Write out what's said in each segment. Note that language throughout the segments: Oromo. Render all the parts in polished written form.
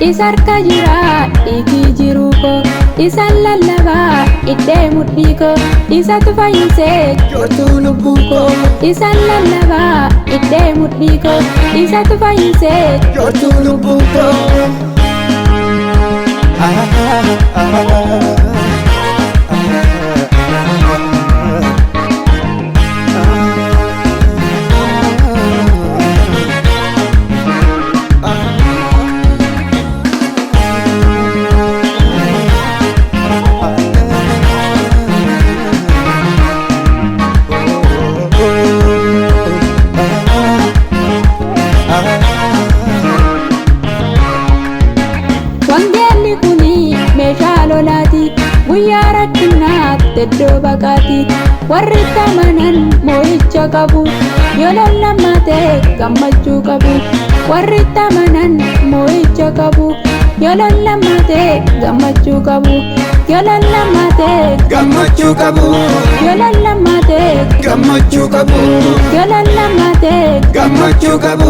isarka jira iki jiruko isan lallaba idde mudiko isatu fayise jortu lubbuko isan lallaba idde mudiko isatu fayise jortu lubbuko guyyaa rakkinaatti iddoo baqaati warri tamanan moo'icha qabu yoo lollammatee gammachuu qabu warri tamanan moo'icha qabu yoo lollammatee gammachuu qabu yoo lollammatee gammachuu qabu yoo lollammatee gammachuu qabu yoo lollammatee gammachuu qabu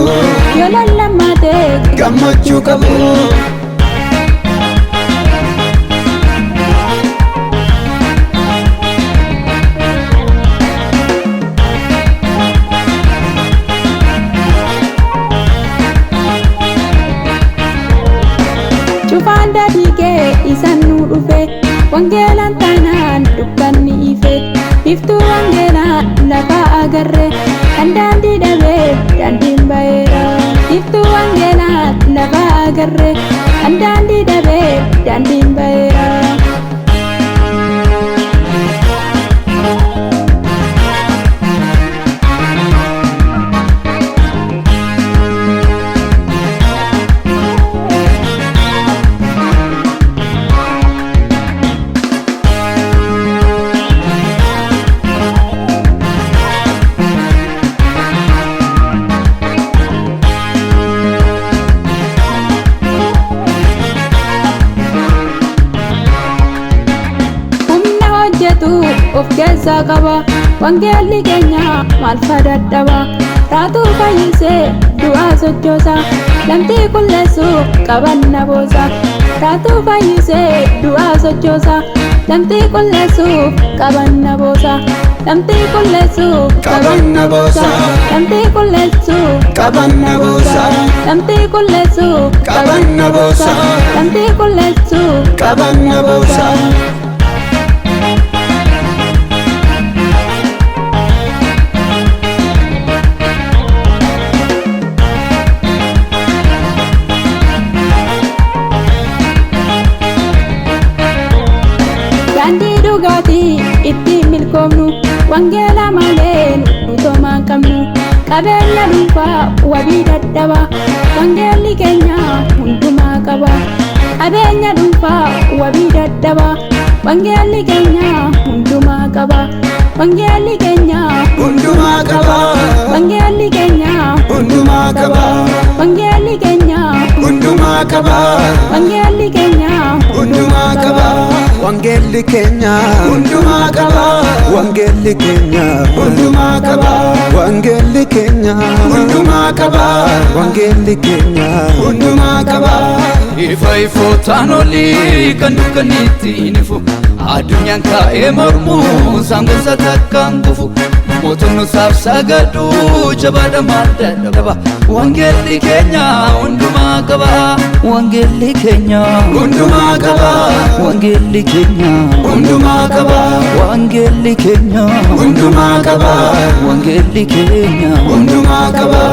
yoo lollammatee gammachuu qabu Cufaan daadhigee isan nu dhufe wangeelaan taanaan dubbanni ife biftuu wangeelaa lafa agarre kan daandii dhabee daandiin ba'eera biftuu wangeelaa lafa agarre kan daandii dhabee daandiin ba'eera. Of keessaa qaba wangeelli keenya maal fadadhaba raatuu fayyisee du'aa sochoosa lamxii qulleessuuf qabanna boosa raatuu fayyisee du'aa sochoosa lamxii qulleessuuf qabanna boosa lamxii qulleessuuf qabanna boosa lamxii qulleessuuf qabanna boosa lamxii qulleessuuf qabanna boosa lamxii qulleessuuf qabanna boosa daandii dhugaatii ittiin milkoomnu wangeela malee nu toomaan qabnu qabeenya dhuunfaa wabii dadhaba wangeelli keenya hundumaa qaba qabeenya dhuunfaa wabii dadhaba wangeelli keenya hundumaa qaba wangeelli keenya hundumaa qaba wangeelli keenya hundumaa qaba wangeelli keenya hundumaa qaba wangeelli keenya hundumaa qaba wangeelli keenya hundumaa qaba wangeelli keenya hundumaa qaba wangeelli keenya hundumaa qaba wangeelli keenya hundumaa qaba ifa ifootaan olii kan dukkanitti nifu addunyaan kaa'ee mormuu saamgonsa takkaan gufu mootonni isaaf sagadu jabaadha maal dadhaba wangeelli keenya hundumaa qaba wangeelli keenya hundumaa qaba wangeelli keenya hundumaa qaba wangeelli keenya hundumaa qaba wangeelli keenya hundumaa qaba